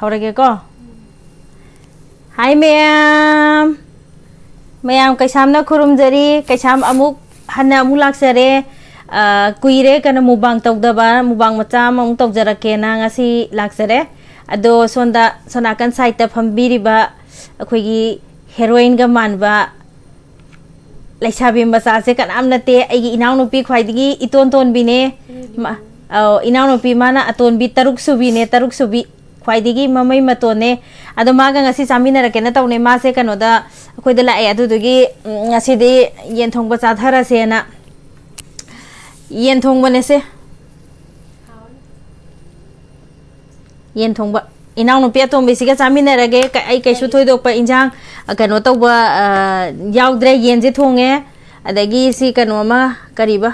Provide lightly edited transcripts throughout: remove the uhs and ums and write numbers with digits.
ꯍꯧꯔꯒꯦꯀꯣ ꯍꯥꯏ ꯃꯌꯥꯝ ꯀꯩꯁꯥꯝꯅ ꯈꯨꯔꯨꯝꯖꯔꯤ ꯀꯩꯁꯥꯝ ꯑꯃꯨꯛ ꯍꯟꯅ ꯑꯃꯨꯛ ꯂꯥꯛꯆꯔꯦ ꯀꯨꯏꯔꯦ ꯀꯩꯅꯣ ꯃꯨꯛꯕꯥꯡ ꯇꯧꯗꯕ ꯃꯨꯛꯕꯥꯡ ꯃꯆꯥ ꯑꯃ ꯑꯃꯨꯛ ꯇꯧꯖꯔꯛꯀꯦꯅ ꯉꯁꯤ ꯂꯥꯛꯆꯔꯦ ꯑꯗꯣ ꯁꯣꯟꯗ ꯁꯣꯅꯥꯀꯟ ꯁꯥꯏꯠꯇ ꯐꯝꯕꯤꯔꯤꯕ ꯑꯩꯈꯣꯏꯒꯤ ꯍꯦꯔꯣꯏꯟꯒ ꯃꯥꯟꯕ ꯂꯩꯁꯥꯕꯤ ꯃꯆꯥꯁꯦ ꯀꯅꯥꯝ ꯅꯠꯇꯦ ꯑꯩꯒꯤ ꯏꯅꯥꯎꯅꯨꯄꯤ ꯈ꯭ꯋꯥꯏꯗꯒꯤ ꯏꯇꯣꯟ ꯇꯣꯟꯕꯤꯅꯦ ꯏꯅꯥꯎꯅꯨꯄꯤ ꯃꯥꯅ ꯑꯇꯣꯟꯕꯤ ꯇꯔꯨꯛ ꯁꯨꯕꯤ ꯈ꯭ꯋꯥꯏꯗꯒꯤ ꯃꯃꯩ ꯃꯇꯣꯟꯅꯦ ꯑꯗꯣ ꯃꯥꯒ ꯉꯁꯤ ꯆꯥꯃꯤꯟꯅꯔꯛꯀꯦꯅ ꯇꯧꯅꯦ ꯃꯥꯁꯦ ꯀꯩꯅꯣꯗ ꯑꯩꯈꯣꯏꯗ ꯂꯥꯛꯑꯦ ꯑꯗꯨꯗꯨꯒꯤ ꯉꯁꯤꯗꯤ ꯌꯦꯟ ꯊꯣꯡꯕ ꯆꯥꯊꯔꯁꯦꯅ ꯌꯦꯟ ꯊꯣꯡꯕꯅꯦꯁꯦ ꯌꯦꯟ ꯊꯣꯡꯕ इनाउनुपी अतोंबीसीगा चामिनरगे आई कैसु थोइदोकपा इंजांग कनो तौबा याउद्रे येंजे थोंगे अदगी सी कनोमा करीबा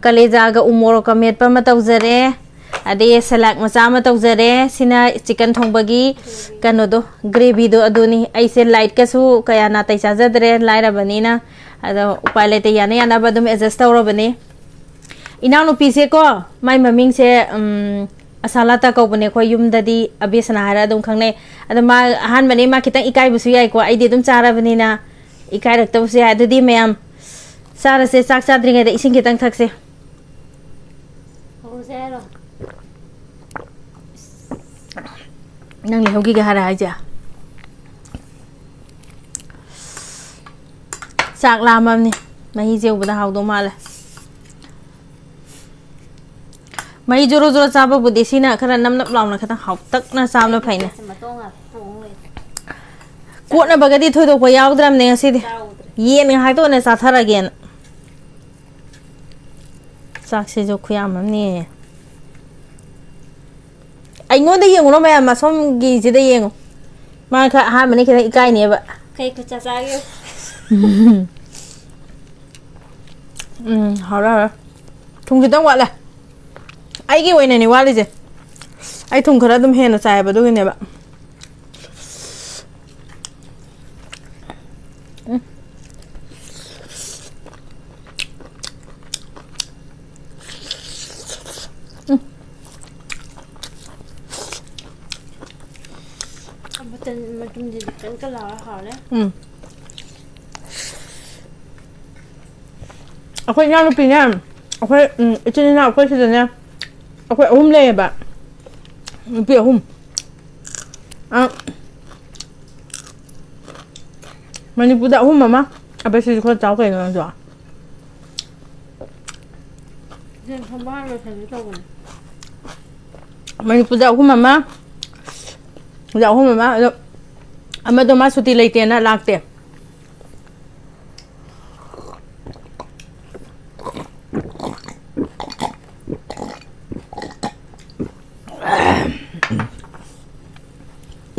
कलेजागा उमोरोका मेटपा मा तौजरे अदे सलाद मचा मा तौजरे सिना चिकन थोंबगी कनोदो ग्रेवीदो अदुनी आइसे लाइट कसु कया ना तै चाजदरे लाइराबनीना अदो उपाय लेते याने याना बदुम एडजस्ट तौरबनी इनाउनुपी से को माई ममिंग से असालाता कौबने खो युमददी अबेसना हारा दुम खंगने अद मा अहान बने मा खितंग इकाय बुसु याय को आइदि दुम चाराबनीना इकाय रक्तबसु याय अदुदी मयाम सारसे चाक चाद्रिंगे द इसिंग खितंग थकसे होसेरो नंग लेहोगी गा हारा हाजा चाक लाममनी मही जेउबदा हावदो माले मई जोरो जोरो चाबा बुदे सिना खरा नम नप लाउना खता हाउ तक ना सामना फाइना कोना बगदी थोदो को यावद्रम ने सिदि ये ने हाइतो ने साथरा गेन साक्षी जो खुयाम ने आइङो दे येंगो नो मया मासोम गी जिदे येंगो मा खा हा मने खिता इकाय ने बा खै खुचा चागे हारा थुंग खितंग वाला आइगे ओइने ने वालीजे आई थुम खरा दुम हेना चायबा दुगिनेबा बटन मटुम जे कन कला हाले अखोय यानु पिने अखोय इचिना अखोय सिदने अखोय अहुम लेबा नुपी अहुम मणिपुरदा अहुम मामा अबेसि खो चाव कय न जो जेन थबार लो थनि तौबने मणिपुरदा अहुम मामा जा अहुम मामा अदो अमदो मा सुटी लेतेना लागते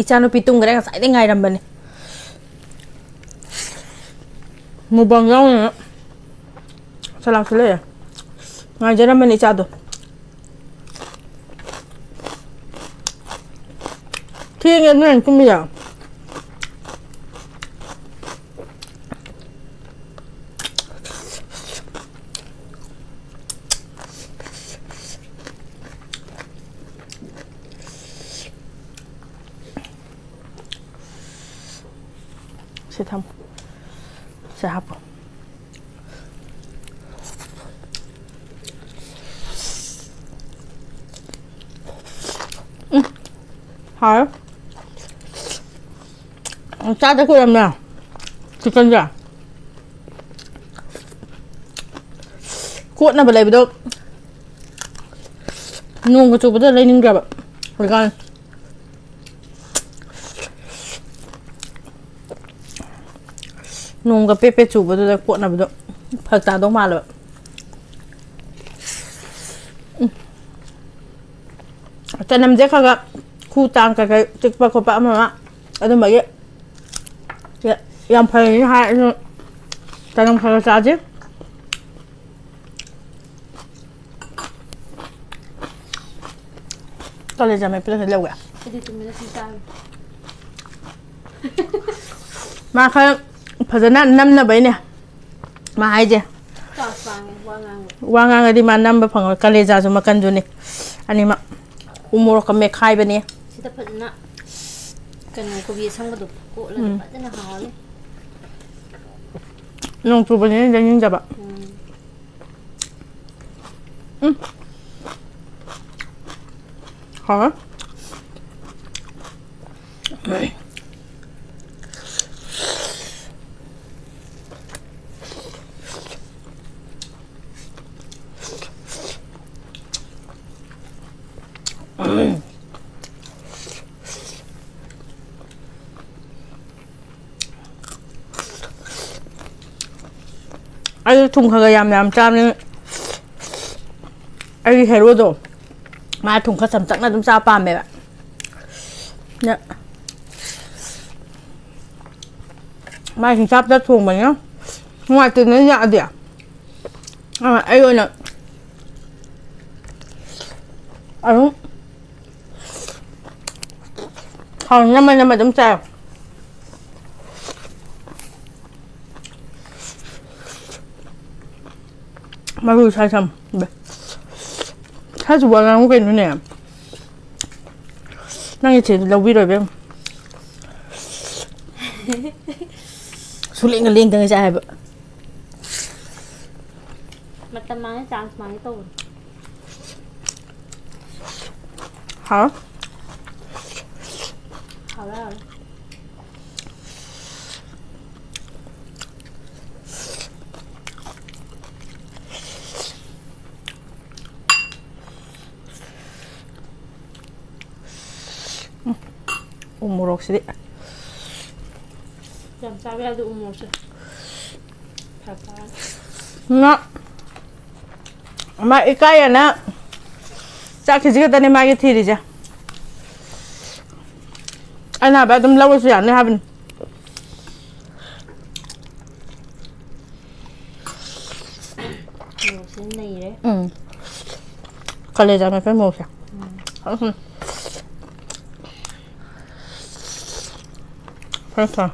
इचानु पितुम गरे साइदे गायरंबने मुबंग याउना सलाम सले गायरंबने चादो ठीक है ना तुम या sẽ thăm sẽ hấp hả cha tới khuya nào chicken ra cuộn nó lấy được nung cái chụp bữa lấy ninh ra bạn rồi con nung cái pepe chụp bữa lấy cuộn nó được thật ta đâu mà rồi cho nên dễ khá khu tang cái trực bạc của bạn mà ở đây mấy cái làm phải hai ta làm phải sao chứ tao lấy ra mấy cái lâu cả mà khai phải giờ năm là bảy nè mà hai chứ quang ngang đi mà năm phải phòng cái lấy ra rồi mà cần rồi nè anh em ạ umur kami khai bên nè ꯐꯖ ꯐꯖꯅ ꯀꯩꯅꯣ ꯀꯣꯕꯤ ꯑꯁꯪꯕꯗꯣ ꯀꯣꯠꯂꯒ ꯐꯖꯅ ꯍꯥꯎꯔꯅꯤ ꯅꯣꯡ ꯆꯨꯕꯅꯤꯅ ꯂꯩꯅꯤꯡꯗꯕ ꯍꯥꯎ ꯑꯩ ꯊꯨꯝ ꯈꯔ ꯌꯥꯝ ꯆꯥꯕꯅꯤ ꯑꯩꯒꯤ ꯍꯦꯔꯣꯗꯣ ꯃꯥ ꯊꯨꯝ ꯈꯔ ꯆꯝꯇꯛꯅ ꯑꯗꯨꯝ ꯆꯥꯕ ꯄꯥꯝꯃꯦꯕ ꯃꯥ ꯍꯤꯡꯆꯥꯞꯇ ꯊꯣꯡꯕꯅꯤꯅ ꯅꯨꯡꯉꯥꯏꯇꯦꯅ ꯌꯥꯛꯑꯗꯤ ꯑꯩ ꯑꯣꯏꯅ ꯑꯗꯨꯝ ꯊꯥꯎ ꯅꯝꯃ ꯑꯗꯨꯝ ꯆꯥꯏ ꯃꯔꯨ ꯁꯝ ꯈꯔꯁꯨ ꯋꯥꯉꯥꯡꯉꯨ ꯀꯩꯅꯣꯅꯦ ꯅꯪꯒꯤ ꯆꯦꯗꯨ ꯂꯧꯕꯤꯔꯣꯏꯕꯦꯝ ꯁꯨꯂꯦꯡꯒ ꯂꯦꯡꯗꯅ ꯆꯥꯏ ꯍꯥꯏꯕ ꯃꯇꯝ ꯃꯥꯡꯉꯦ ꯆꯥꯟꯁ ꯃꯥꯡꯉꯦ ꯇꯧꯕꯅꯤ ꯍꯥꯎ ꯍꯥꯎꯔꯦ ꯎ ꯃꯣꯔꯣꯛꯁꯤꯗꯤ ꯌꯥꯝ ꯆꯥꯕ ꯌꯥꯗꯦ ꯎ ꯃꯣꯔꯣꯛꯁꯦ ꯐꯔꯛ ꯇꯥꯔꯅꯤ ꯃꯥ ꯏꯀꯥꯏꯌꯦꯅ ꯆꯥꯛ ꯈꯤꯖꯤꯛ ꯈꯛꯇꯅꯦ ꯃꯥꯒꯤ ꯊꯤꯔꯤꯁꯦ ꯑꯩꯅ ꯍꯥꯏꯕ ꯑꯗꯨꯝ ꯂꯧꯔꯁꯨ ꯌꯥꯅꯤ ꯍꯥꯏꯕꯅꯤ ꯃꯣꯔꯣꯛꯁꯦ ꯅꯩꯔꯦ ꯀꯂꯦꯖꯥ ꯃꯦꯠꯄꯩ ꯃꯣꯔꯣꯛꯁꯦ ꯐꯔꯦ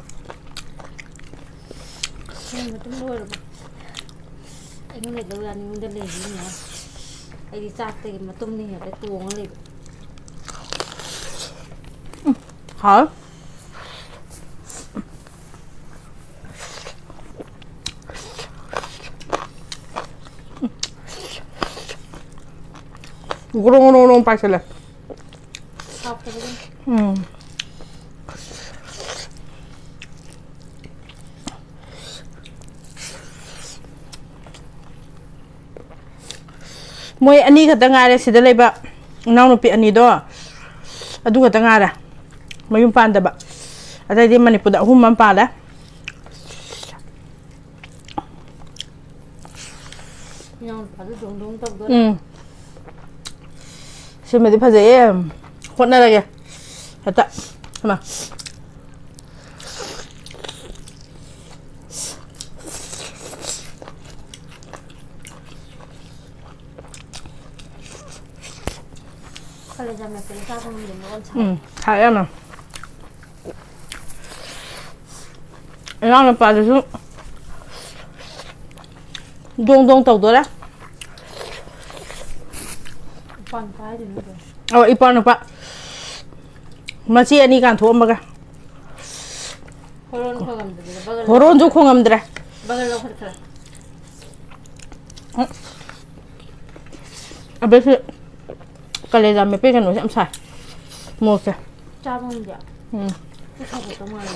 ꯅꯪ ꯃꯇꯨꯡ ꯂꯣꯏꯔꯕꯣ ꯑꯩꯉꯣꯟꯗ ꯂꯧ ꯌꯥꯅꯤꯉꯣꯟꯗ ꯂꯩꯔꯤꯅꯦ ꯑꯩꯗꯤ ꯆꯥꯛꯇꯒꯤ ꯃꯇꯨꯡꯗ ꯍꯦꯛꯇ ꯇꯣꯡꯉ ꯂꯩꯕ ꯍꯥꯎ 고롱고롱 빠질래. 하프거든. ꯃꯣꯏ ꯑꯅꯤ ꯈꯛꯇ ꯉꯥꯏꯔꯦ ꯁꯤꯗ ꯂꯩꯕ ꯏꯅꯥꯎꯅꯨꯄꯤ ꯑꯅꯤꯗꯣ ꯑꯗꯨ ꯈꯛꯇ ꯉꯥꯏꯔꯦ ꯃꯌꯨꯝ ꯄꯥꯟꯗꯕ ꯑꯇꯩꯗꯤ ꯃꯅꯤꯄꯨꯔꯗ ꯑꯍꯨꯝ ꯑꯃ ꯄꯥꯜꯂꯦ 이나우누파도 동동 떠보더라. 시험에도 파제에 혼나게 됐다. 잠깐만. 칼레자 몇 개를 싸보면 되는 건 잘. 잘해요. 이나우누 빠져서 동동 떠보더라. 오빠는 봐야 되는 거야. 이뻐는 오빠. 마치 애니가 도움마가. 호론 콩암들. 호론 좀 콩암들아. 먹으려고 그렇게. 아버지 kaleza me pega no sam sai. Moça. 짜보는 데. 그거부터 말해.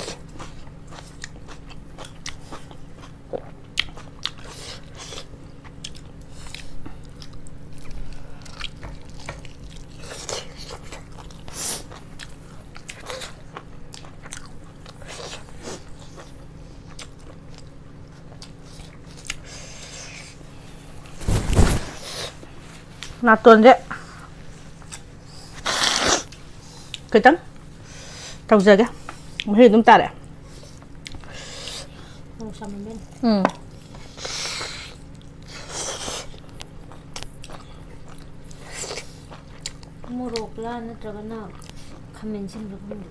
나또인데 그당 tàu giờ mấy chúng ta đấy 모로글라 너트라가나 카멘신 그런데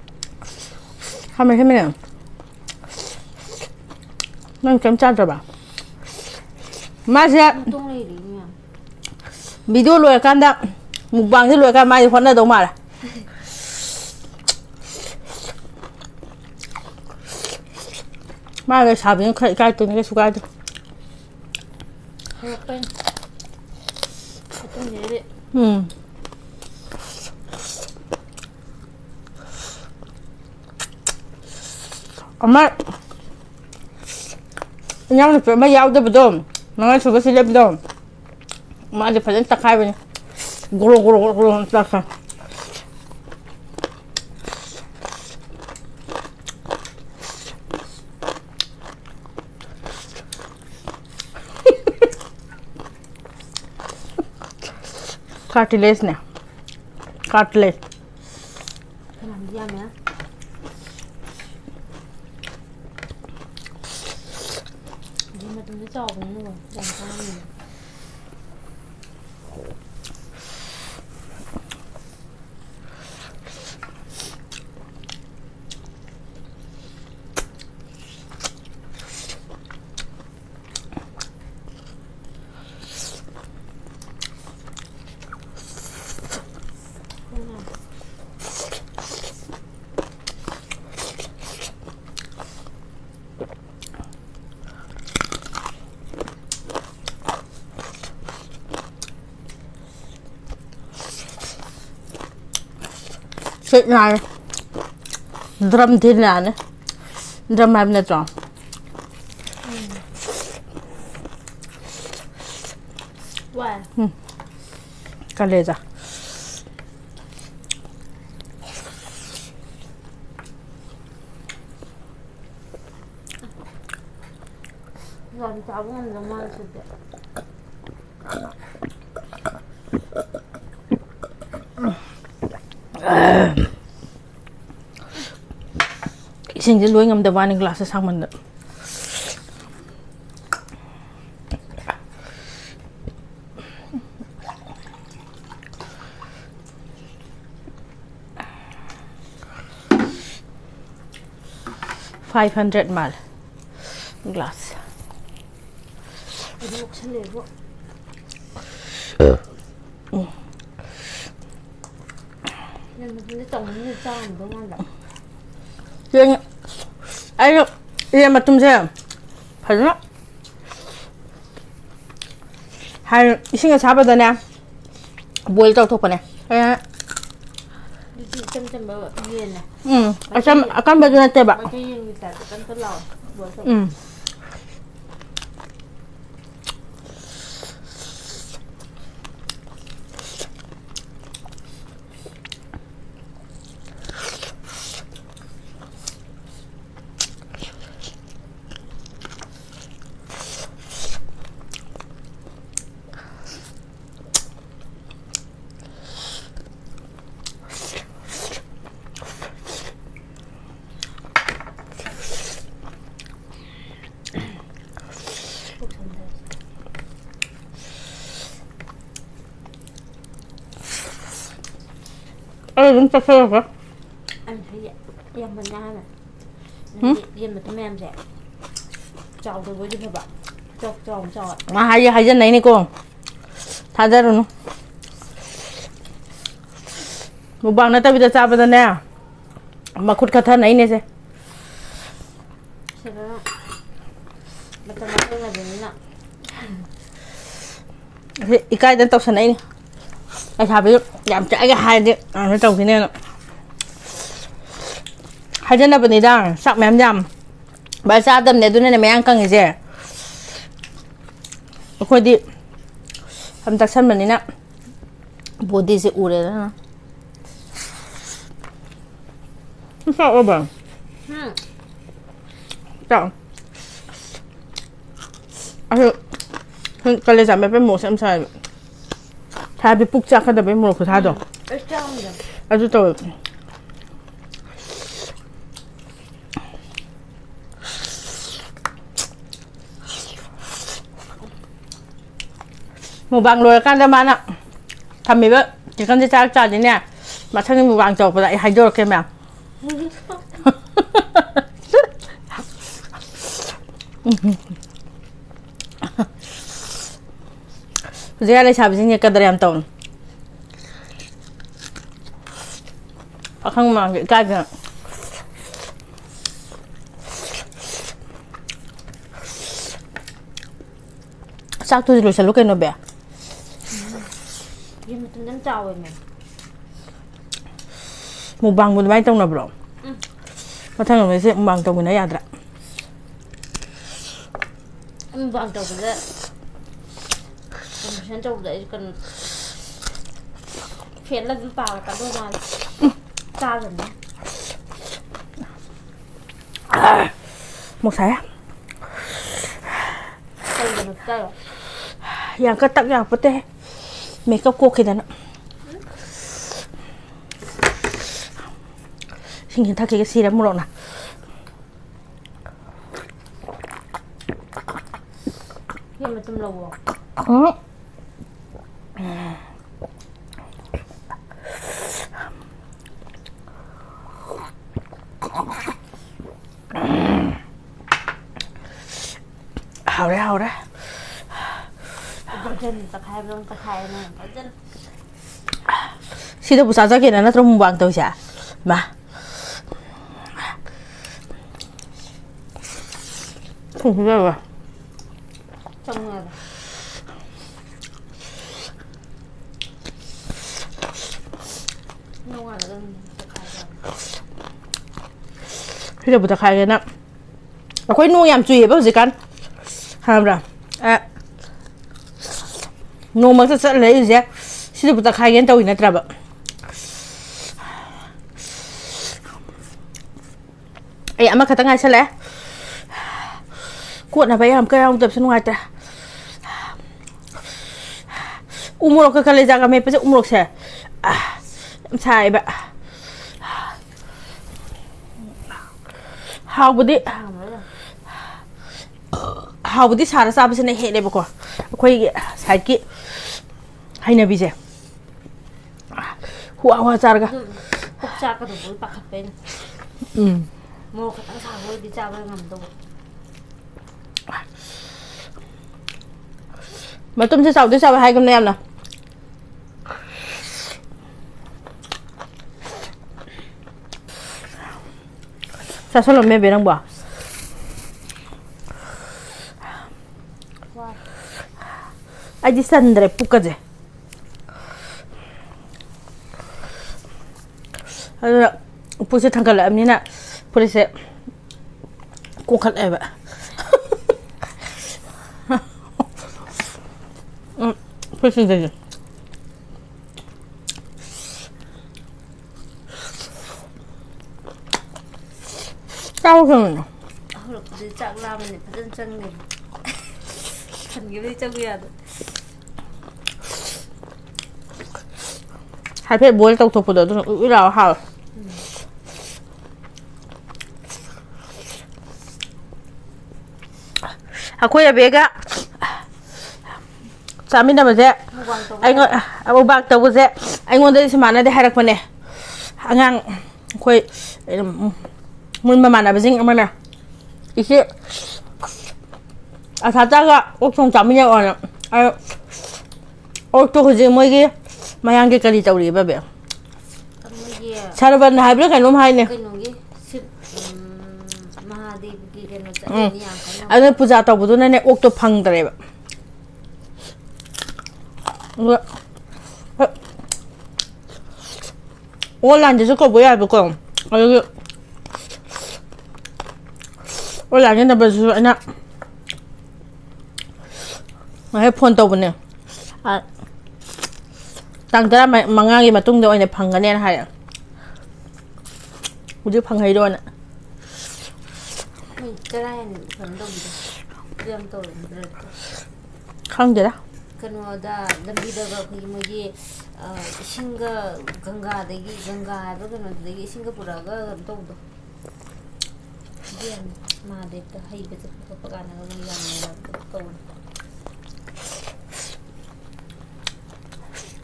하면 해면은 난 괜찮아 맛이야 똥레이리면 비디오 로에 간다 mukbang thì lùi cả mai thì khoản là đâu mà 마 사비는 갈등이 계속 가도 เฮ้ยเป็นต้องเยอะเลย 엄마 그냥 좀 야우도 보도 너가 저거 실례도 엄마 이제 발전 딱 하이버니 고로고로고로 딱 cartilage nè cartilage ขนาดเยี่ยมนะนี่มาตรงนี้จอบนี่หนูอย่างข้างนี้ Sweet này drum thiên là nữa drum em nè tròn Wow. cái này ra Rồi cháu cũng ăn giống ăn sụt sinh đến đuôi ngầm đập vào glass sang mình nữa $500 ml glass Ở đây một chân lề vô Nhưng mà nó trồng như cho mình đúng không ạ? chuyện ấy em mà tum xem phải đó hay sinh cái cháo nè buổi tàu thuộc này Đi chăm bơ nhiên này akan bagi nanti pak Macam yang kita kan telur Buat sama đúng sao hả Anh thấy vậy Em mình ra này Em mà tụi em rẻ Chào tôi với các bạn Chào hai dân này cô thà ra rồi một bằng nó ta bây giờ sao bây giờ nè mà khút cả thân ấy nè xem Sao đó Mà tao nói là gì nữa thì cái đến tàu sân ấy nè cái thà biết giảm chạy cái hai đi nó trồng thế này nè hai dân là bên này đang sắc mềm nhầm bà sao tâm này tôi nên là mày ăn căng cái gì khôi đi làm đặc sản bên này nè bố đi sẽ ủ đấy đó sao cơ bà chọn cái này giảm bé một xem sai thay bị bục chắc cái bé một cái thay rồi Ở trong rồi 아주 또 무방 rồi can ra bạn ạ thầm mì vậy chỉ cần đi cha cha thế nè mà thằng mù vàng chọc lại hay được cái mèo giờ lại chả biết gì cái đời em tồn không mà cái kìa ꯆꯥꯛꯇꯨꯗꯤ ꯂꯣꯏꯁꯜꯂꯨ ꯀꯩꯅꯣ Bay ꯌꯦꯟ ꯃꯇꯨꯝ ꯌꯥꯝ ꯆꯥꯎꯋꯦꯃꯦ ꯃꯨꯛꯕꯥꯡꯕꯨ ꯑꯗꯨꯃꯥꯏꯅ ꯇꯧꯅꯕ꯭ꯔꯣ ꯃꯊꯪ ꯑꯃꯁꯦ mukbang ꯇꯧꯃꯤꯟꯅ ꯌꯥꯗ꯭ꯔꯥ mukbang ꯇꯧꯕꯗ competition ꯇꯧꯕꯗ ꯑꯩꯁꯨ ꯀꯩꯅꯣ ꯐꯦꯠꯂ ꯑꯗꯨꯝ ꯇꯥꯔꯛꯀꯗꯧ ꯃꯥꯜꯂꯦ ꯆꯥꯗꯕꯅꯤ ꯃꯨꯛꯁꯥꯏ ꯀꯩꯒꯤꯅꯣ ꯆꯥꯏꯔꯣ ꯌꯥꯡꯀꯠ ꯇꯛ ꯌꯥꯛꯄꯠꯇꯦ ꯃꯦꯀꯞ ꯀꯣꯛꯈꯤꯗꯅ ꯏꯁꯤꯡ ꯊꯛꯈꯤꯒꯦ ꯁꯤꯔꯦ ꯃꯣꯔꯣꯛꯅ ꯌꯦꯟ ꯃꯇꯨꯝ ꯂꯧꯋꯣ ꯍꯥꯎꯔꯦ ꯍꯥꯎꯔꯦ ꯐꯖꯅ ꯇꯛꯈꯥꯏꯕꯗꯧ ꯇꯛꯈꯥꯏꯔꯦꯅ ꯐꯖꯅ ꯁꯤꯗꯕꯨ ꯆꯥꯖꯒꯦꯅ ꯅꯠꯇ꯭ꯔꯣ ꯃꯨꯛꯕꯥꯡ ꯇꯧꯁꯦ ꯃꯥ ꯊꯣꯡꯖꯕ ꯆꯪꯉꯦꯕ ꯅꯣꯡꯉꯥꯜꯂꯒ ꯇꯛꯈꯥꯏꯕ ꯁꯤꯗꯕꯨ ꯇꯛꯈꯥꯏꯒꯦꯅ ꯑꯩꯈꯣꯏ ꯅꯣꯡ ꯌꯥꯝ ꯆꯨꯏꯌꯦꯕ ꯍꯧꯖꯤꯛꯀꯥꯟ ꯈꯪꯕ꯭ꯔꯥ ꯅꯣꯡꯃꯛꯇ ꯆꯠꯂ ꯂꯩꯔꯤꯁꯦ ꯁꯤꯗꯕꯨ ꯇꯛꯈꯥꯏꯒꯦꯅ ꯇꯧꯋꯤ ꯅꯠꯇ꯭ꯔꯕ ꯑꯩ ꯑꯃꯈꯛꯇꯪ ꯉꯥꯏꯁꯜꯂꯛꯑꯦ ꯀꯣꯠꯅꯕ ꯌꯥꯝ ꯀ ꯌꯥꯎꯗꯕꯁꯨ ꯅꯨꯡꯉꯥꯏꯇ꯭ꯔꯦ ꯎ ꯃꯣꯔꯣꯛꯀ ꯀꯂꯦꯖꯥꯒ ꯃꯦꯠꯄꯁꯦ ꯎ ꯃꯣꯔꯣꯛꯁꯦ ꯌꯥꯝ ꯁꯥꯏꯕ ꯍꯥꯎꯕꯗꯤ ꯁꯥꯔ ꯆꯥꯕꯁꯤꯅ ꯍꯦꯜꯂꯦꯕꯀꯣ ꯑꯩꯈꯣꯏꯒꯤ ꯁꯥꯏꯠꯀꯤ ꯍꯩꯅꯕꯤꯁꯦ ꯍꯨꯋꯥ ꯍꯨꯋꯥ ꯆꯥꯔꯒ ꯑꯗꯨꯝ ꯄꯨꯛ ꯆꯥꯛꯀꯗꯧꯕꯒꯤ ꯄꯥꯈꯠꯄꯩꯅꯦ ꯃꯣꯔꯣꯛ ꯈꯛꯇꯪ ꯁꯥꯕ ꯑꯣꯏꯔꯗꯤ ꯆꯥꯕ ꯉꯝꯗꯧꯕ ꯃꯇꯨꯝꯁꯦ ꯆꯥꯎꯗꯤ ꯆꯥꯎꯋꯦ ꯍꯥꯏꯒꯨꯝꯅ ꯌꯥꯝꯅ ꯆꯥꯁꯜꯂꯣꯃꯦ ꯕꯦ ꯅꯪꯕꯣ ꯋꯥꯔꯦ ꯑꯩꯗꯤ ꯆꯟꯗ꯭ꯔꯦ ꯄꯨꯛꯀꯁꯦ ꯑꯗꯨꯅ ꯄꯨꯛꯁꯦ ꯊꯥꯡꯒꯠꯂꯛꯑꯕꯅꯤꯅ ꯐꯨꯔꯤꯠꯁꯦ ꯀꯣꯟꯈꯠꯂꯦꯕ ꯐꯨꯔꯤꯠꯁꯤꯡꯁꯦ ꯆꯥꯎ ꯀꯩꯅꯣ ꯍꯧꯔꯛꯄꯗꯗꯤ ꯆꯥꯛ ꯂꯥꯝꯕꯅꯤ ꯐꯖꯅ ꯆꯪꯉꯦ ꯊꯟꯈꯤꯕꯗꯤ ꯆꯪꯕ ꯌꯥꯗ ꯍꯥꯏꯐꯦꯠ ꯕꯣꯏꯜ ꯇꯧꯊꯣꯛꯄꯗꯣ ꯑꯗꯨꯅ ꯎꯏ ꯎꯏ ꯂꯥꯎꯔ ꯍꯥꯎꯋꯦ ꯑꯩꯈꯣꯏ ꯑꯕꯦꯒ ꯆꯥꯃꯤꯟꯅꯕꯁꯦ ꯃꯨꯛꯕꯥꯡ ꯇꯧꯕ ꯑꯩꯉꯣꯟꯗ ꯃꯨꯛꯕꯥꯡ ꯇꯧꯕꯁꯦ ꯑꯩꯉꯣꯟꯗꯗꯤ ꯁꯨꯃꯥꯏꯅꯗꯤ ꯍꯥꯏꯔꯛꯄꯅꯦ ꯑꯉꯥꯡ ꯑꯩꯈꯣꯏ ꯃꯣꯏ ꯃꯃꯥꯟꯅꯕꯁꯤꯡ ꯑꯃꯅ ꯏꯆꯦ ꯑꯁꯥꯇꯥꯒ ꯑꯣꯛ ꯊꯣꯡ ꯆꯥꯃꯤꯟꯅꯧꯅ ꯑꯣꯛꯇꯣ ꯍꯧꯖꯤꯛ ꯃꯣꯏꯒꯤ ꯃꯌꯥꯡꯒꯤ ꯀꯔꯤ ꯇꯧꯔꯤꯕ ꯕꯦ ꯃꯣꯏꯒꯤ ꯁꯔꯕꯟ ꯍꯥꯏꯕ꯭ꯔꯥ ꯀꯩꯅꯣꯝ ꯍꯥꯏꯅꯦ ꯀꯩꯅꯣꯒꯤ ꯁꯤꯞ ꯃꯍꯥꯗꯦꯕꯒꯤ ꯀꯩꯅꯣ ꯆꯠꯂꯤꯅꯤ ꯌꯥꯝ ꯀꯟꯅ ꯑꯗꯨꯅ ꯄꯨꯖꯥ ꯇꯧꯕꯗꯨꯅꯅꯦ ꯑꯣꯛꯇꯣ ꯐꯪꯗ꯭ꯔꯦꯕ ꯑꯣꯟꯂꯥꯏꯟꯗꯁꯨ ꯀꯧꯕ ꯌꯥꯏꯕꯀꯣ ꯑꯗꯨꯒꯤ ꯑꯣꯟꯂꯥꯏꯟꯒꯤ ꯅꯝꯕꯔꯗꯨꯁꯨ ꯑꯩꯅ ꯉꯁꯥꯏ ꯐꯣꯟ ꯇꯧꯕꯅꯦ ꯇꯥꯡ 15ꯒꯤ ꯃꯇꯨꯡꯗ ꯑꯣꯏꯅ ꯐꯪꯒꯅꯦꯅ ꯍꯥꯏꯔꯛꯑꯦ ꯍꯧꯖꯤꯛ ꯐꯪꯍꯩꯔꯣꯅ ꯃꯣꯏ ꯆꯔꯥ ꯍꯦꯟ ꯀꯩꯅꯣ ꯇꯧꯕꯤꯗꯣ ꯑꯗꯨ ꯌꯥꯝ ꯇꯧꯔꯝꯗ꯭ꯔꯗꯤ ꯈꯪꯗꯦꯗ ꯀꯩꯅꯣꯗ ꯂꯝꯕꯤꯗꯒ ꯑꯩꯈꯣꯏꯒꯤ ꯃꯣꯏꯒꯤ ꯏꯁꯤꯡꯒ ꯒꯪꯒꯥꯗꯒꯤ ꯒꯪꯒꯥ ꯍꯥꯏꯕ ꯀꯩꯅꯣꯗꯨꯗꯒꯤ ꯏꯁꯤꯡꯒ ꯄꯨꯔꯛꯑꯒ ꯀꯩꯅꯣ ꯇꯧꯕꯗꯣ ꯑꯗꯨ ꯌꯥꯝ ꯃꯍꯥꯗꯦꯕꯇ ꯍꯩꯕ ꯆꯠꯄ ꯈꯣꯠꯄ ꯀꯥꯟꯗꯒ ꯃꯣꯏ ꯌꯥꯝꯅꯕꯗꯣ ꯇꯧꯋꯦ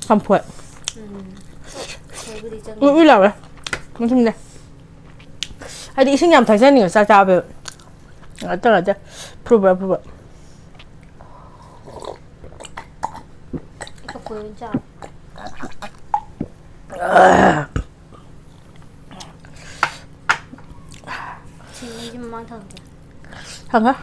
ꯆꯝꯐꯣꯠ ꯈꯔꯕꯨꯗꯤ ꯎꯏ ꯆꯪꯉꯤ ꯎꯏ ꯂꯥꯎꯔꯦ ꯃꯊꯨꯝꯁꯦ ꯍꯥꯏꯗꯤ ꯏꯁꯤꯡ ꯌꯥꯝ ꯊꯛꯆꯅꯤꯡꯉ ꯆꯥꯛ ꯆꯥꯕꯦꯕ ꯉꯥꯛꯇ ꯐꯨꯕ ꯀꯐꯣꯏ ꯑꯣꯏꯅ ꯆꯥꯔꯣ ꯁꯤꯡ ꯑꯩꯁꯦ ꯃꯃꯥꯡ ꯊꯝꯒꯦ ꯊꯝꯃꯣ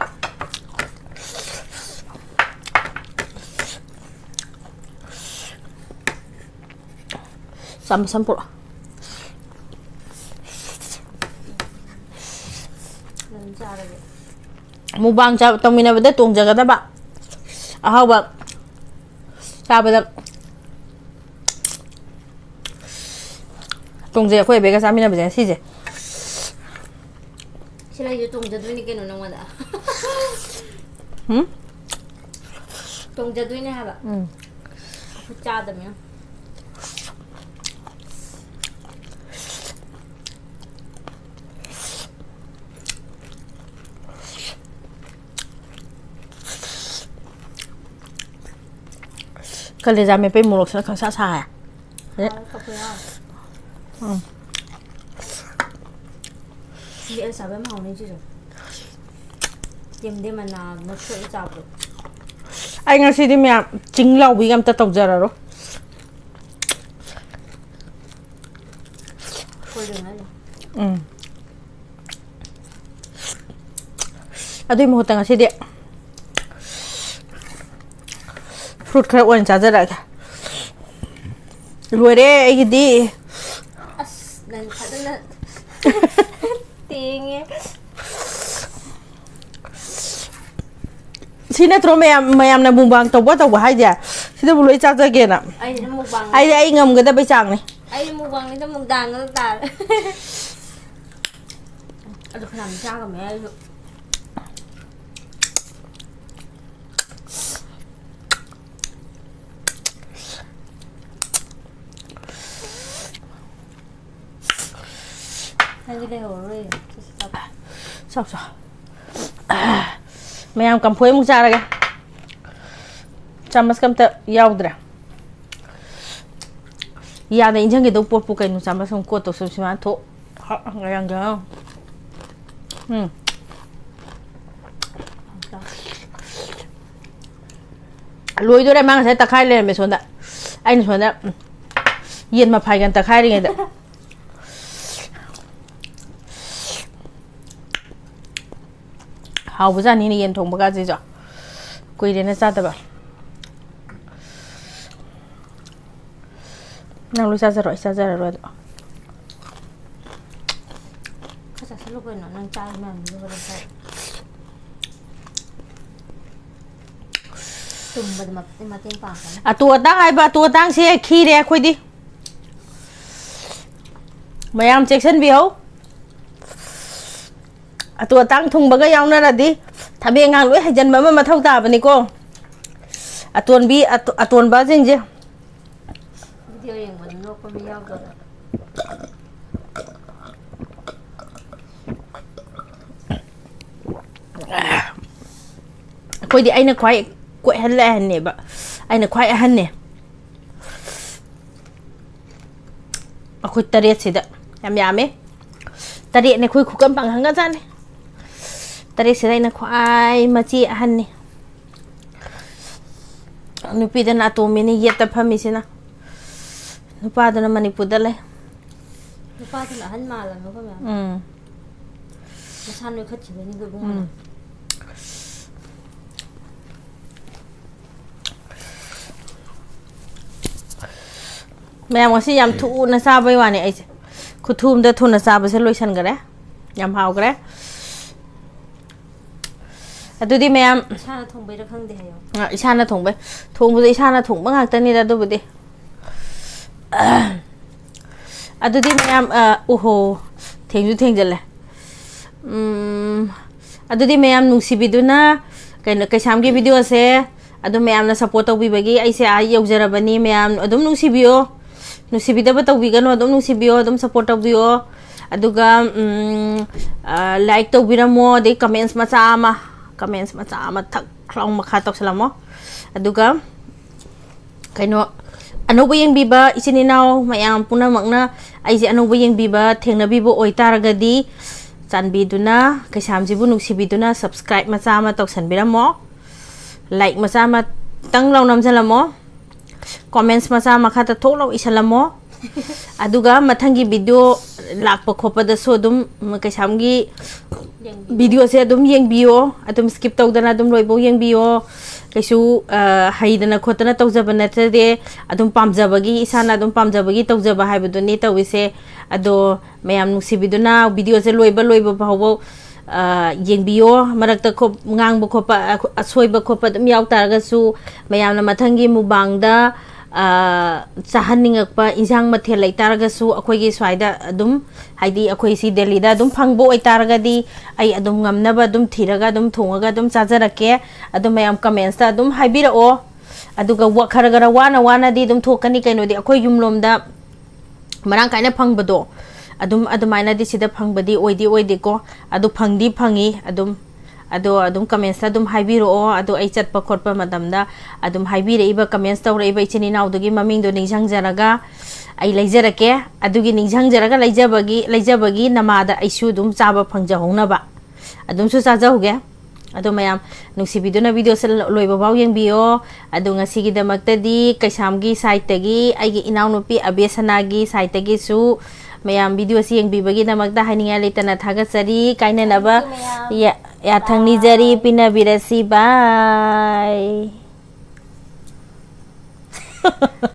Sama sampur. Lần cha rồi. Mubang cha tomina bade tung jaga da ba. Aha ba. Sa ba da. Tung je khoi be ga samina ba si je. Sila yu tung jadui ni kenu nang wala. Tung jadui ni haba. Aku cha dam ya. Kali ra me pe mulok sa khang sa sa à. Cà phê không? Bị ăn xả với màu này chứ rồi. Tìm đêm mà nó sợi chọc được. Anh ngasi di me ching lau bi gam ta tok jara ro. Coi đường đấy. Adui mo ta ngasi di. Fruit khai wan cha jara ka. Luere ai di. As, lần khát lên. Tiếng nghe. Sina tro mayam na bumbang tawa hai dia. Sida buloi cha cha ge na. Ai nó mua bằng. Ai ngam ga da bai chang ni. Ai mua bằng nó mua đàn nó tà. Được làm cha của mẹ được. Anh đi đây rồi. Sao. Mayam kam phoi mu cha ra ga. Chamas kam ta yaudra. Ya da injang ge do por pu kai nu chamas kam ko to su ma tho. Ha ngang ga. Lôi tôi đây mang sẽ tạc khai lên mày xuống đã. Anh xuống đã. Yên mà phải gần tạc khai đi ngay đã. Hào bữa ra ní yên thùng bác gì rồi. Quỳ đến nó ra ta bảo. Nàng lôi ra rồi đó. Chắc chắn lúc này nó đang chai mà như vậy thôi. Tùm bật mà tên phẳng cả. À tua tang ai ba tua tang xe khi re khôi đi. Mày am section biếu. À tua tang thùng bác yaw na ra đi. Tha be ngang lối hay dân mà thâu ta bani ko. À tuần bi à tuần ba jing je. Video yang mình nó có video rồi. Khôi đi anh nó khoai quậy hắn lẹ nè bà. Anh nó khoai hắn nè. Khôi tariet sida. Yam ấy. Tariet này khôi khukam bằng hanga jan nè. Tariet sida anh nó khoai mà chi hắn nè. Nupi da na to mini yeta phami sina. Nupa da na Manipur da le. Nupa thì là hắn mà là nó có mẹ. Nó san nó khất chỉ với những người bông. Mẹ mà si yam thu na sa bai wa ne ai. Khu thum da thu na sa ba se loi san ga re. Yam hao ga re. Adudi mẹ Cha thông bấy được không thì hay không? Isana thong bai. Thong bu isana thong bang hak tani da du bu de. Adudi mẹ oho theng jale. Adudi mẹ nung si biduna kai sam gi video se adu mẹ na support tau bi bagi ai se ai yau jara bani mẹ adum nung si bio. Nung si bida ba tau bi gano adum nung si bio adum support tau bio. Aduga like tau biramo de comments macha ama thak klong makha tok salamo aduga kaino anoba yang biba isininaw mayam puna magna ai je anoba yang biba thengna bibo oitaragadi chanbiduna kaisamjibu nuksibiduna subscribe macha ama tok sanbiramo like macha ama tanglaw namjalamo comments macha makha ta thoklo isalamo aduga mathangi video lakpa khopa da so dum kaisamgi video se adum yeng bio adum skip tau dana adum loibo yeng bio kaisu haidana khotana tawjaba natade adum pamjabagi isana adum pamjabagi tawjaba haibaduni tawise ado mayam nusibiduna video se loiba bawo yengbiyo marakta khop ngangba khopa asoiba khopa dum yaw taragasu mayamna mathangi mubangda chahaningakpa injang mathel lai taragasu akhoigi swaida adum haidi akhoi si delhi da adum phangbo oi taragadi ai adum ngamnaba adum thiraga adum thongaga adum chajarake adum mayam comments ta adum haibira o aduga wakharaga wana di adum thokani kaino di akhoi yumlomda marang kaina phangbado adumaina di sida phangbadi oidi ko adu phangdi phangi adum comments adum haibiro o adu ai chatpa khotpa madamda adum haibire iba comments tawra iba ichini naudugi maming do ningjang jaraga ai leijarake adugi ningjang jaraga leijabagi namada aisu dum chaba phangja hongnaba adum su chaja hoge adu mayam nungsibiduna video se loiba baw yengbiyo adu ngasigi damaktadi kaisamgi site tagi aigi inaunupi abesanagi site tagi su mayam video si yengbibagi damakta haininga letana thagasari kainanaba ya thangni jari pina birasi bye